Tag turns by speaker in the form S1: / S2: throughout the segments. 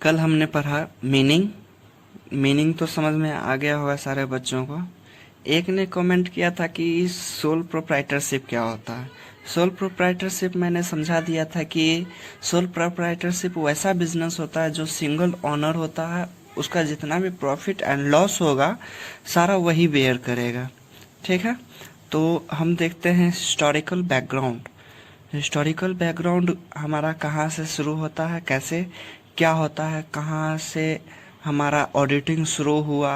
S1: कल हमने पढ़ा मीनिंग तो समझ में आ गया होगा सारे बच्चों को। एक ने कमेंट किया था कि सोल प्रोप्राइटरशिप क्या होता है। सोल प्रोप्राइटरशिप मैंने समझा दिया था कि सोल प्रोप्राइटरशिप वैसा बिजनेस होता है जो सिंगल ओनर होता है, उसका जितना भी प्रॉफिट एंड लॉस होगा सारा वही बेयर करेगा। ठीक है, तो हम देखते हैं हिस्टोरिकल बैकग्राउंड। हिस्टोरिकल बैकग्राउंड हमारा कहाँ से शुरू होता है, कैसे क्या होता है, कहाँ से हमारा ऑडिटिंग शुरू हुआ,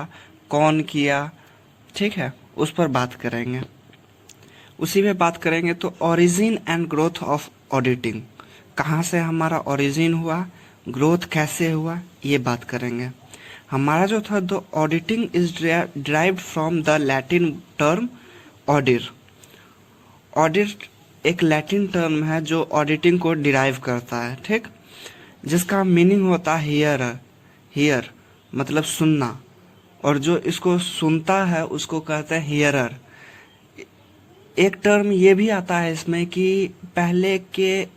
S1: कौन किया, ठीक है, उस पर बात करेंगे। उसी में बात करेंगे तो origin and growth of auditing, कहाँ से हमारा ओरिजिन हुआ, ग्रोथ कैसे हुआ, ये बात करेंगे। हमारा जो था the auditing is derived from the Latin term audire. Audit एक लैटिन टर्म है जो ऑडिटिंग को डिराइव करता है, ठीक, जिसका मीनिंग होता है हियर मतलब सुनना, और जो इसको सुनता है उसको कहते हैं हियरर। एक टर्म ये भी आता है इसमें कि पहले के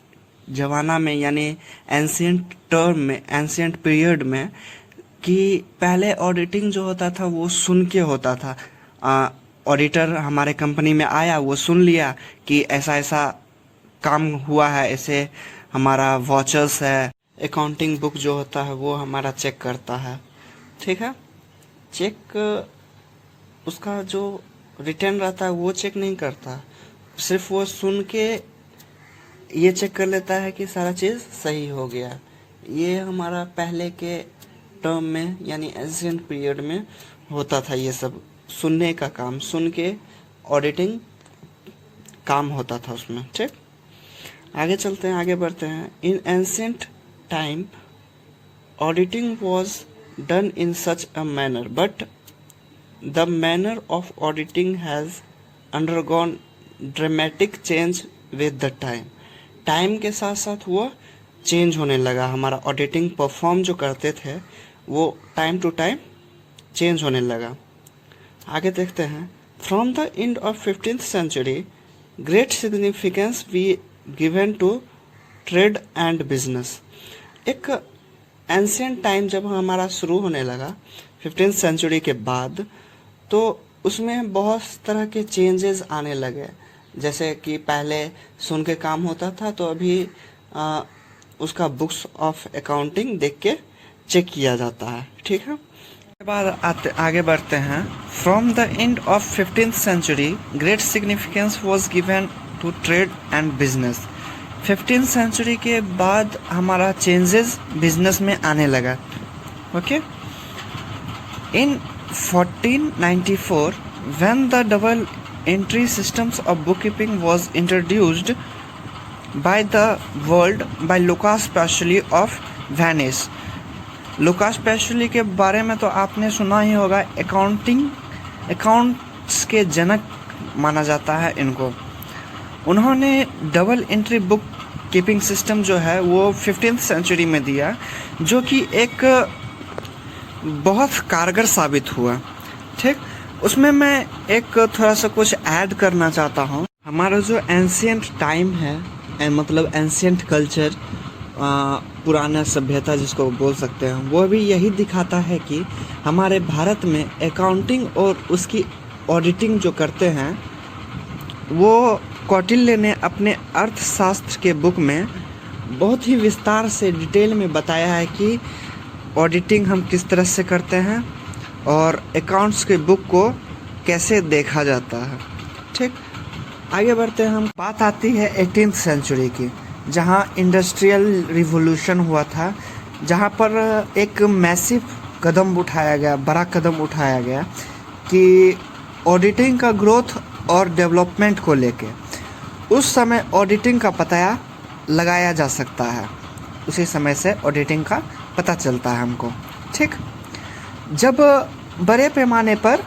S1: जमाना में यानी एंशियंट टर्म में, एंशियंट पीरियड में, कि पहले ऑडिटिंग जो होता था वो सुन के होता था। ऑडिटर हमारे कंपनी में आया, वो सुन लिया कि ऐसा ऐसा काम हुआ है, ऐसे हमारा वॉचर्स है, अकाउंटिंग बुक जो होता है वो हमारा चेक करता है। ठीक है, चेक उसका जो रिटर्न रहता है वो चेक नहीं करता, सिर्फ वो सुन के ये चेक कर लेता है कि सारा चीज़ सही हो गया। ये हमारा पहले के टर्म में यानी एंशिएंट पीरियड में होता था, ये सब सुनने का काम, सुन के ऑडिटिंग काम होता था उसमें। ठीक, आगे चलते हैं, आगे बढ़ते हैं। इन ancient time auditing was done in such a manner, but the manner of auditing has undergone dramatic change with the time. Time के साथ साथ वो चेंज होने लगा। हमारा ऑडिटिंग परफॉर्म जो करते थे वो टाइम टू टाइम चेंज होने लगा। आगे देखते हैं। From the end of 15th century great significance we given to trade and business. एक एंशिएंट टाइम जब हमारा शुरू होने लगा 15th सेंचुरी के बाद, तो उसमें बहुत तरह के चेंजेस आने लगे। जैसे कि पहले सुन के काम होता था, तो अभी उसका बुक्स ऑफ अकाउंटिंग देख के चेक किया जाता है। ठीक है, उसके बाद आगे बढ़ते हैं। From the end of 15th century great significance was given to trade and business. 15th century के बाद हमारा चेंजेस बिजनेस में आने लगा। Okay, in 1494 when the double entry systems of bookkeeping was introduced by the world by Lucas Pacioli of Venice। Lucas Pacioli के बारे में तो आपने सुना ही होगा, अकाउंट्स के जनक माना जाता है इनको। उन्होंने double entry book keeping system जो है वो 15th सेंचुरी में दिया, जो कि एक बहुत कारगर साबित हुआ। ठीक, उसमें मैं एक थोड़ा सा कुछ ऐड करना चाहता हूँ। हमारा जो एंशिएंट टाइम है, मतलब एंशिएंट कल्चर, पुराना सभ्यता जिसको बोल सकते हैं, वो भी यही दिखाता है कि हमारे भारत में अकाउंटिंग और उसकी ऑडिटिंग जो करते हैं, वो कौटिल्य ने अपने अर्थशास्त्र के बुक में बहुत ही विस्तार से डिटेल में बताया है कि ऑडिटिंग हम किस तरह से करते हैं और अकाउंट्स के बुक को कैसे देखा जाता है। ठीक, आगे बढ़ते हैं हम। बात आती है 18th सेंचुरी की, जहां इंडस्ट्रियल रिवॉल्यूशन हुआ था, जहां पर एक मैसिव कदम उठाया गया, बड़ा कदम उठाया गया कि ऑडिटिंग का ग्रोथ और डेवलपमेंट को लेके। उस समय ऑडिटिंग का पता लगाया जा सकता है, उसी समय से ऑडिटिंग का पता चलता है हमको। ठीक, जब बड़े पैमाने पर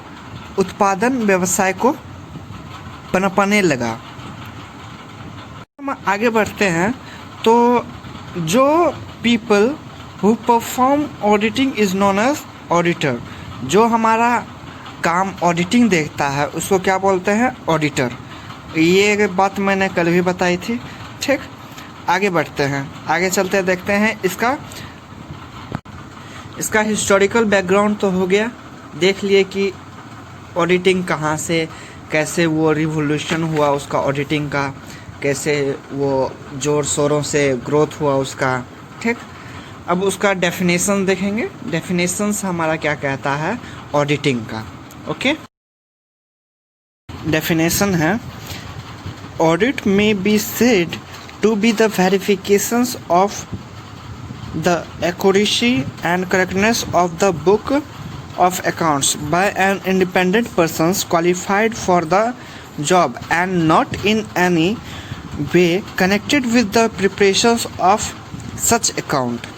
S1: उत्पादन व्यवसाय को पनपने लगा। हम आगे बढ़ते हैं, तो जो people who perform auditing is known as auditor. जो हमारा काम ऑडिटिंग देखता है उसको क्या बोलते हैं? ऑडिटर। ये बात मैंने कल भी बताई थी। ठीक, आगे बढ़ते हैं, आगे चलते देखते हैं इसका इसका हिस्टोरिकल बैकग्राउंड तो हो गया, देख लिए कि ऑडिटिंग कहाँ से कैसे वो रिवोल्यूशन हुआ उसका ऑडिटिंग का, कैसे वो जोर शोरों से ग्रोथ हुआ उसका। ठीक, अब उसका डेफिनेशन देखेंगे। डेफिनेशंस हमारा क्या कहता है ऑडिटिंग का। ओके, डेफिनेशन है audit may be said to be the verifications of the accuracy and correctness of the book of accounts by an independent persons qualified for the job and not in any way connected with the preparations of such account।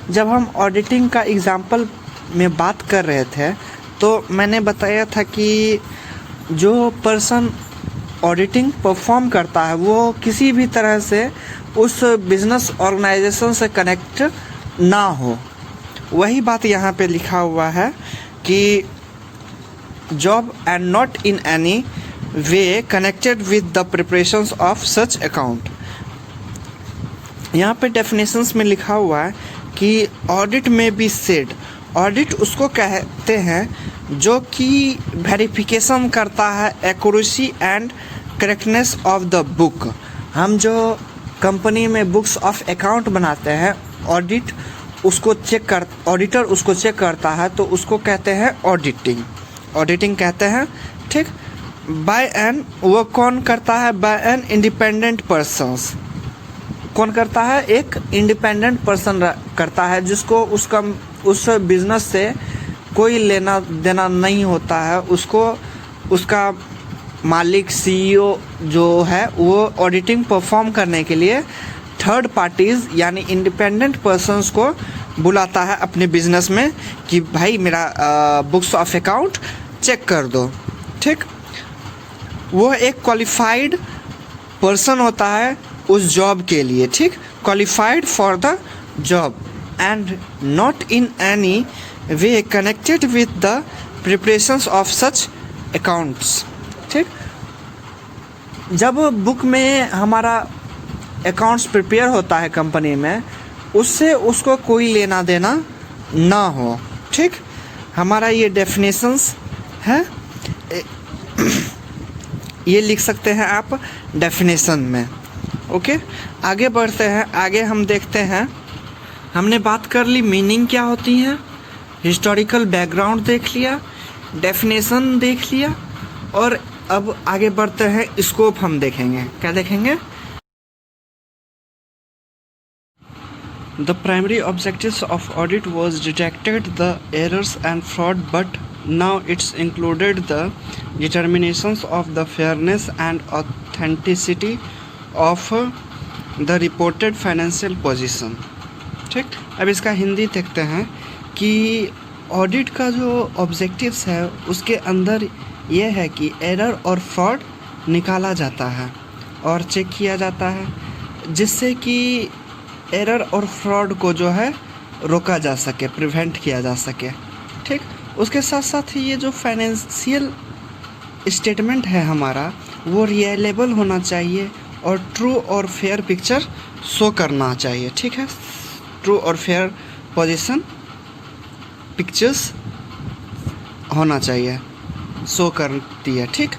S1: जब हम auditing का example में बात कर रहे थे तो मैंने बताया था कि जो पर्सन ऑडिटिंग परफॉर्म करता है वो किसी भी तरह से उस बिजनेस ऑर्गेनाइजेशन से कनेक्ट ना हो। वही बात यहाँ पे लिखा हुआ है कि job and not in any way connected with the preparations of such account. यहाँ पे डेफिनेशंस में लिखा हुआ है कि audit may be said, audit उसको कहते हैं जो कि वेरिफिकेशन करता है accuracy and correctness of the book. हम जो कंपनी में बुक्स ऑफ अकाउंट बनाते हैं, ऑडिट उसको ऑडिटर उसको चेक करता है तो उसको कहते हैं ऑडिटिंग कहते हैं। ठीक, बाय एन, वो कौन करता है, बाय एन इंडिपेंडेंट पर्सन्स। कौन करता है, एक इंडिपेंडेंट पर्सन करता है जिसको उस बिजनेस से कोई लेना देना नहीं होता है। उसको उसका मालिक सीईओ जो है वो ऑडिटिंग परफॉर्म करने के लिए थर्ड पार्टीज़ यानी इंडिपेंडेंट पर्सन्स को बुलाता है अपने बिजनेस में कि भाई मेरा बुक्स ऑफ अकाउंट चेक कर दो। ठीक, वो एक क्वालिफाइड पर्सन होता है उस जॉब के लिए। ठीक, qualified for the job and not in any way connected with the preparations of such accounts. ठीक, जब बुक में हमारा अकाउंट्स प्रिपेयर होता है कंपनी में, उससे उसको कोई लेना देना ना हो। ठीक, हमारा ये डेफिनेशंस है, ये लिख सकते हैं आप डेफिनेशन में। ओके, आगे बढ़ते हैं। आगे हम देखते हैं, हमने बात कर ली मीनिंग क्या होती है, हिस्टोरिकल बैकग्राउंड देख लिया, डेफिनेशन देख लिया, और अब आगे बढ़ते हैं स्कोप हम देखेंगे। क्या देखेंगे? The primary objectives of audit was detected the errors and fraud, but now it's included the determinations of the fairness and authenticity of the reported financial position। ठीक, अब इसका हिंदी देखते हैं कि ऑडिट का जो ऑब्जेक्टिव्स है उसके अंदर ये है कि एरर और फ्रॉड निकाला जाता है और चेक किया जाता है, जिससे कि एरर और फ्रॉड को जो है रोका जा सके, प्रिवेंट किया जा सके। ठीक, उसके साथ साथ ये जो फाइनेंशियल स्टेटमेंट है हमारा वो रियलेबल होना चाहिए और ट्रू और फेयर पिक्चर शो करना चाहिए। ठीक है, ट्रू और फेयर पोजीशन पिक्चर्स होना चाहिए, शो करती है। ठीक,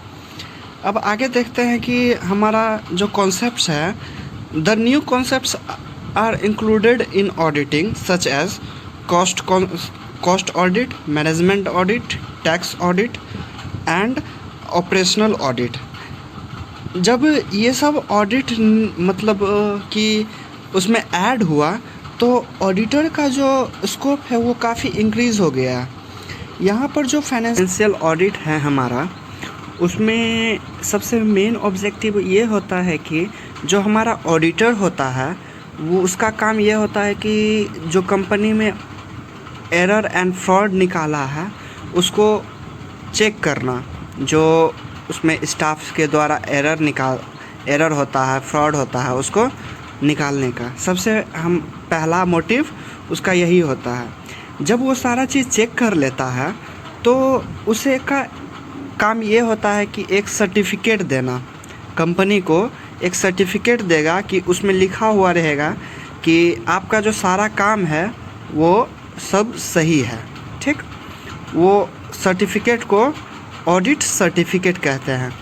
S1: अब आगे देखते हैं कि हमारा जो कॉन्सेप्ट्स है, the new concepts are included in auditing such as cost audit, management audit, tax audit and operational audit। जब ये सब ऑडिट मतलब कि उसमें ऐड हुआ तो ऑडिटर का जो स्कोप है वो काफ़ी इंक्रीज़ हो गया। यहाँ पर जो फाइनेंशियल ऑडिट है हमारा, उसमें सबसे मेन ऑब्जेक्टिव ये होता है कि जो हमारा ऑडिटर होता है वो उसका काम ये होता है कि जो कंपनी में एरर एंड फ्रॉड निकाला है उसको चेक करना, जो उसमें स्टाफ के द्वारा एरर होता है, फ्रॉड होता है, उसको निकालने का सबसे पहला मोटिव उसका यही होता है। जब वो सारा चीज़ चेक कर लेता है तो उसे का काम ये होता है कि एक सर्टिफिकेट देना, कंपनी को एक सर्टिफिकेट देगा कि उसमें लिखा हुआ रहेगा कि आपका जो सारा काम है वो सब सही है, ठीक। वो सर्टिफिकेट को ऑडिट सर्टिफिकेट कहते हैं।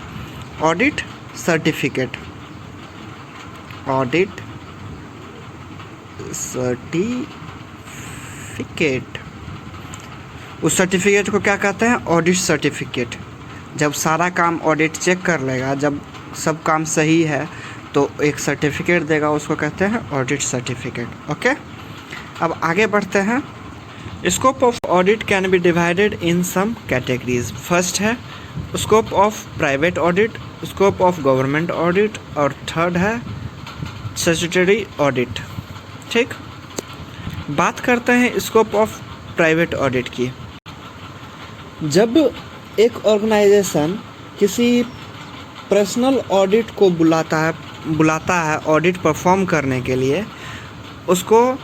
S1: ऑडिट सर्टिफिकेट, ऑडिट सर्टिफिकेट, उस सर्टिफिकेट को क्या कहते हैं? Audit certificate. जब सारा काम ऑडिट चेक कर लेगा, जब सब काम सही है, तो एक सर्टिफिकेट देगा, उसको कहते हैं ऑडिट सर्टिफिकेट। ओके, अब आगे बढ़ते हैं। Scope of audit can be divided in some categories. First है scope of private audit, scope of government audit, और थर्ड है स्टैट्यूटरी ऑडिट, ठीक। बात करते हैं स्कोप ऑफ प्राइवेट ऑडिट की। जब एक ऑर्गेनाइजेशन किसी पर्सनल ऑडिट को बुलाता है ऑडिट परफॉर्म करने के लिए, उसको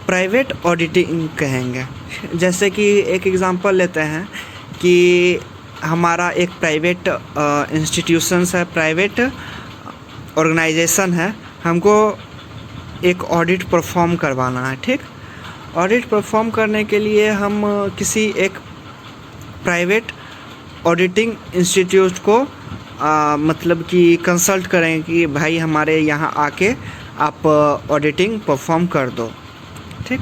S1: प्राइवेट ऑडिटिंग कहेंगे। जैसे कि एक एग्जांपल लेते हैं कि हमारा एक प्राइवेट इंस्टीट्यूशंस है, प्राइवेट ऑर्गेनाइजेशन है, हमको एक ऑडिट परफॉर्म करवाना है, ठीक। ऑडिट परफॉर्म करने के लिए हम किसी एक प्राइवेट ऑडिटिंग इंस्टीट्यूट को मतलब कि कंसल्ट करें कि भाई हमारे यहाँ आके आप ऑडिटिंग परफॉर्म कर दो, ठीक।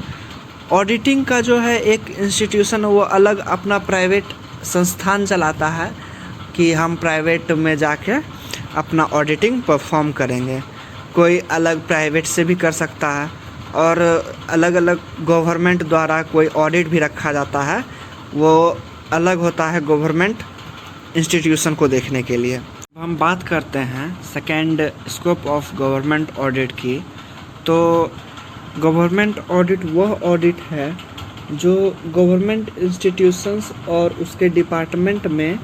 S1: ऑडिटिंग का जो है एक इंस्टीट्यूशन वो अलग अपना प्राइवेट संस्थान चलाता है कि हम प्राइवेट में जाके अपना ऑडिटिंग परफॉर्म करेंगे। कोई अलग प्राइवेट से भी कर सकता है, और अलग अलग गवर्नमेंट द्वारा कोई ऑडिट भी रखा जाता है, वो अलग होता है गवर्नमेंट इंस्टीट्यूशन को देखने के लिए। हम बात करते हैं second scope of government audit की। तो गवर्नमेंट ऑडिट वह ऑडिट है जो गवर्नमेंट इंस्टीट्यूशंस और उसके डिपार्टमेंट में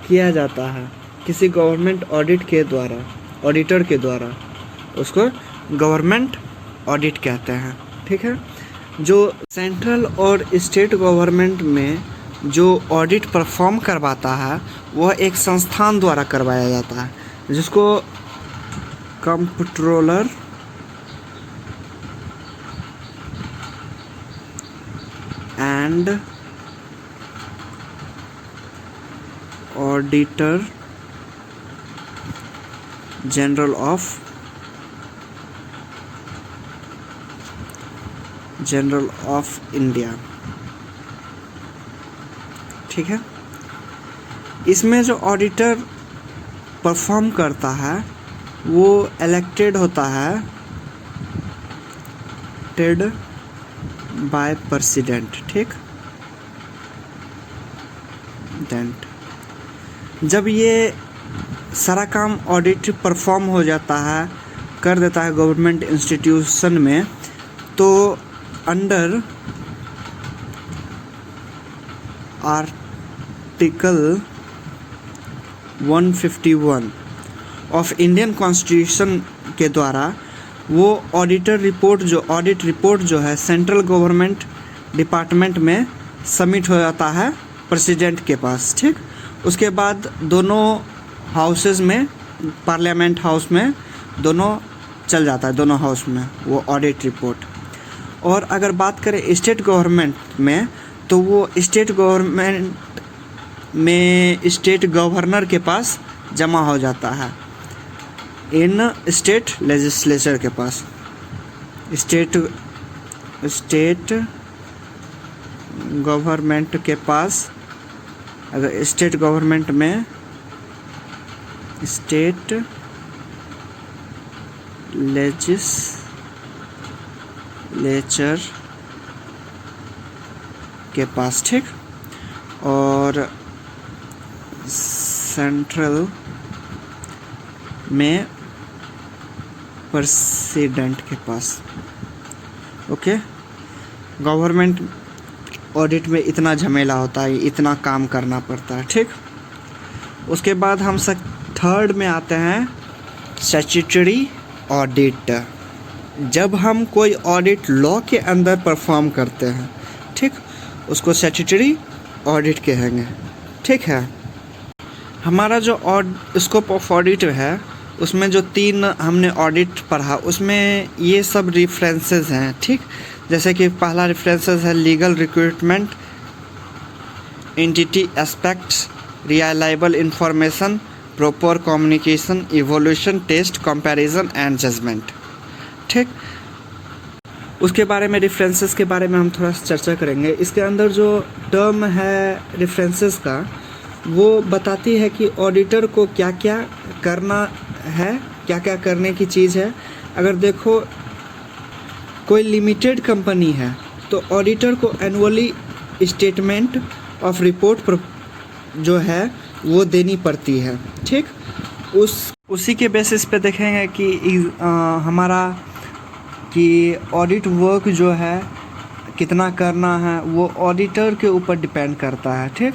S1: किया जाता है किसी गवर्नमेंट ऑडिट के द्वारा, ऑडिटर के द्वारा, उसको गवर्नमेंट ऑडिट कहते हैं, ठीक है। जो सेंट्रल और स्टेट गवर्नमेंट में जो ऑडिट परफॉर्म करवाता है वह एक संस्थान द्वारा करवाया जाता है, जिसको comptroller and auditor general of India, ठीक है। इसमें जो ऑडिटर परफॉर्म करता है वो इलेक्टेड होता है, टेड बाय प्रेसिडेंट, ठीक। जब ये सारा काम ऑडिट परफॉर्म हो जाता है, कर देता है गवर्नमेंट इंस्टीट्यूशन में, तो under article 151 of Indian constitution के द्वारा वो ऑडिट रिपोर्ट जो है सेंट्रल गवर्नमेंट डिपार्टमेंट में सबमिट हो जाता है प्रेसिडेंट के पास, ठीक। उसके बाद दोनों हाउसेस में, पार्लियामेंट हाउस में, दोनों चल जाता है, दोनों हाउस में वो ऑडिट रिपोर्ट। और अगर बात करें स्टेट गवर्नमेंट में, तो वो स्टेट गवर्नमेंट में स्टेट गवर्नर के पास जमा हो जाता है, इन स्टेट लेजिस्लेचर के पास, स्टेट गवर्नमेंट के पास। अगर स्टेट गवर्नमेंट में स्टेट लेजिस्लेचर के पास, ठीक। और सेंट्रल में प्रेसिडेंट के पास, ओके। गवर्नमेंट ऑडिट में इतना झमेला होता है, इतना काम करना पड़ता है, ठीक। उसके बाद हम थर्ड में आते हैं स्टैट्यूटरी ऑडिट। जब हम कोई ऑडिट लॉ के अंदर परफॉर्म करते हैं, ठीक, उसको स्टैट्यूटरी ऑडिट कहेंगे, ठीक है। हमारा जो स्कोप ऑफ ऑडिट है
S2: उसमें जो 3 हमने ऑडिट पढ़ा उसमें ये सब रेफरेंसेस हैं, ठीक। जैसे कि पहला रेफरेंसेस है legal recruitment, entity aspects, reliable information, proper communication, evolution, test, comparison and judgement, ठीक। उसके बारे में रेफरेंसेस के बारे में हम थोड़ा सा चर्चा करेंगे। इसके अंदर जो टर्म है रेफरेंसेस का वो बताती है कि ऑडिटर को क्या क्या करना है, क्या क्या करने की चीज़ है। अगर देखो कोई लिमिटेड कंपनी है तो ऑडिटर को एनुअली स्टेटमेंट ऑफ रिपोर्ट जो है वो देनी पड़ती है, ठीक। उसी के बेसिस पे देखेंगे कि हमारा कि ऑडिट वर्क जो है कितना करना है वो ऑडिटर के ऊपर डिपेंड करता है, ठीक।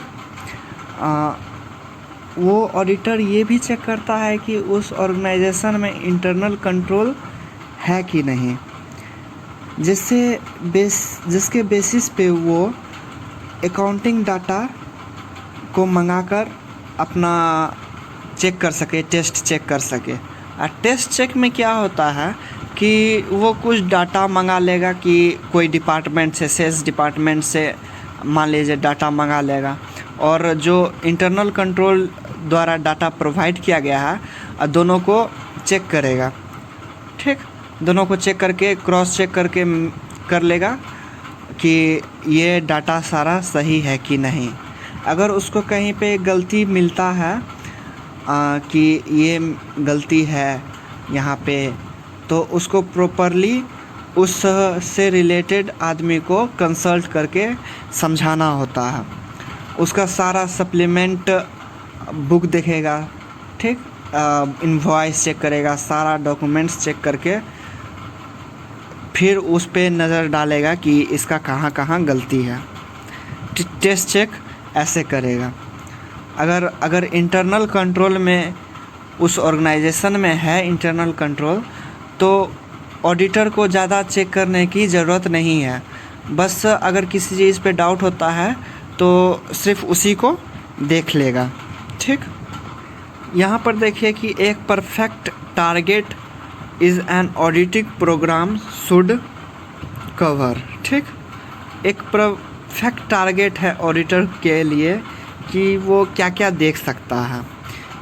S2: वो ऑडिटर ये भी चेक करता है कि उस ऑर्गेनाइजेशन में इंटरनल कंट्रोल है कि नहीं, जिसके बेसिस पे वो अकाउंटिंग डाटा को मंगाकर अपना चेक कर सके, टेस्ट चेक कर सके। और टेस्ट चेक में क्या होता है कि वो कुछ डाटा मंगा लेगा कि कोई डिपार्टमेंट से, सेल्स डिपार्टमेंट से मान लीजिए डाटा मंगा लेगा, और जो इंटरनल कंट्रोल द्वारा डाटा प्रोवाइड किया गया है दोनों को चेक करेगा, ठीक। दोनों को चेक करके क्रॉस चेक करके कर लेगा कि ये डाटा सारा सही है कि नहीं। अगर उसको कहीं पे गलती मिलता है कि ये गलती है यहाँ पे, तो उसको प्रॉपरली उस से रिलेटेड आदमी को कंसल्ट करके समझाना होता है। उसका सारा सप्लीमेंट बुक देखेगा, ठीक। इनवॉइस चेक करेगा, सारा डॉक्यूमेंट्स चेक करके फिर उस पे नज़र डालेगा कि इसका कहाँ कहाँ गलती है। टेस्ट चेक ऐसे करेगा। अगर इंटरनल कंट्रोल में उस ऑर्गेनाइजेशन में है इंटरनल कंट्रोल, तो ऑडिटर को ज़्यादा चेक करने की ज़रूरत नहीं है। बस अगर किसी चीज़ पे डाउट होता है तो सिर्फ उसी को देख लेगा, ठीक। यहाँ पर देखिए कि एक perfect target is an auditing programme should cover, ठीक। एक परफेक्ट टारगेट है ऑडिटर के लिए कि वो क्या क्या देख सकता है।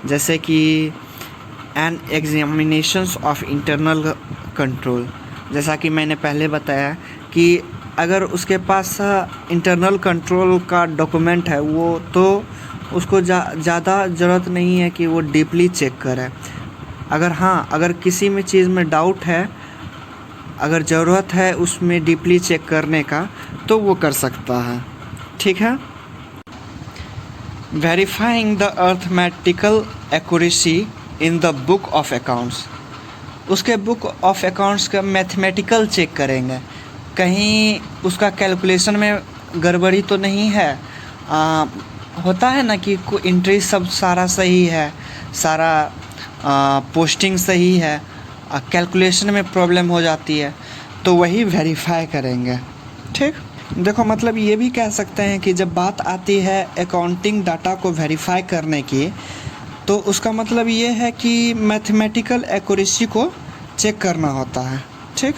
S2: जैसे कि an examinations of internal control, जैसा कि मैंने पहले बताया कि अगर उसके पास इंटरनल कंट्रोल का डॉक्यूमेंट है वो, तो उसको ज़्यादा ज़रूरत नहीं है कि वो डीपली चेक करे। अगर किसी में चीज़ में डाउट है, अगर ज़रूरत है उसमें डीपली चेक करने का, तो वो कर सकता है, ठीक है। Verifying the arithmetical accuracy in the book of accounts, उसके बुक ऑफ अकाउंट्स का मैथमेटिकल चेक करेंगे, कहीं उसका कैलकुलेशन में गड़बड़ी तो नहीं है। होता है ना कि एंट्री सब सारा सही है, सारा पोस्टिंग सही है, कैलकुलेशन में प्रॉब्लम हो जाती है, तो वही वेरीफाई करेंगे, ठीक। देखो मतलब ये भी कह सकते हैं कि जब बात आती है अकाउंटिंग डाटा को वेरीफाई करने की, तो उसका मतलब ये है कि मैथमेटिकल एक्यूरेसी को चेक करना होता है, ठीक।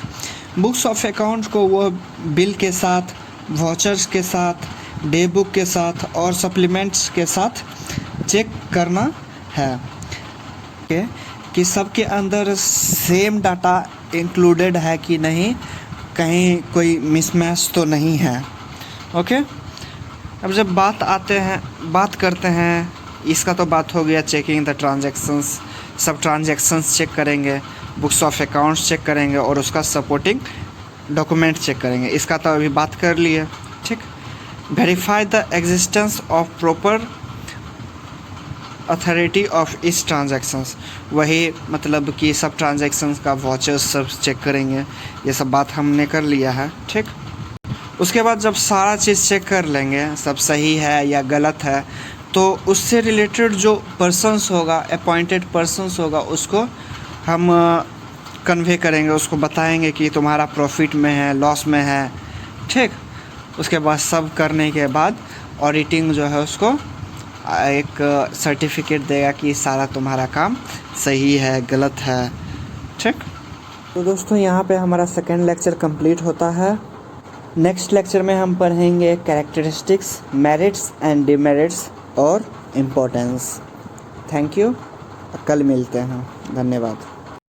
S2: बुक्स ऑफ अकाउंट्स को वो बिल के साथ, वाउचर्स के साथ, डे बुक के साथ और सप्लीमेंट्स के साथ चेक करना है कि सबके अंदर सेम डाटा इंक्लूडेड है कि नहीं, कहीं कोई मिसमैच तो नहीं है, ओके। अब जब बात करते हैं, इसका तो बात हो गया चेकिंग द ट्रांजैक्शंस, सब ट्रांजैक्शंस चेक करेंगे, बुक्स ऑफ अकाउंट्स चेक करेंगे और उसका सपोर्टिंग डॉक्यूमेंट चेक करेंगे। इसका तो अभी बात कर लिए, ठीक। Verify the existence of proper authority of इस ट्रांजैक्शंस, वही मतलब कि सब ट्रांजैक्शंस का वाउचर्स सब चेक करेंगे। ये सब बात हमने कर लिया है, ठीक। उसके बाद जब सारा चीज़ चेक कर लेंगे, सब सही है या गलत है, तो उससे रिलेटेड जो पर्सन्स होगा, अपॉइंटेड पर्सन्स होगा, उसको हम कन्वे करेंगे, उसको बताएंगे कि तुम्हारा प्रॉफिट में है, लॉस में है, ठीक। उसके बाद सब करने के बाद ऑडिटिंग जो है उसको एक सर्टिफिकेट देगा कि सारा तुम्हारा काम सही है गलत है। ठीक, तो दोस्तों यहाँ पे हमारा सेकेंड लेक्चर कंप्लीट होता है। नेक्स्ट लेक्चर में हम पढ़ेंगे कैरेक्टरिस्टिक्स, मेरिट्स एंड डिमेरिट्स और इम्पोर्टेंस। थैंक यू, कल मिलते हैं, धन्यवाद।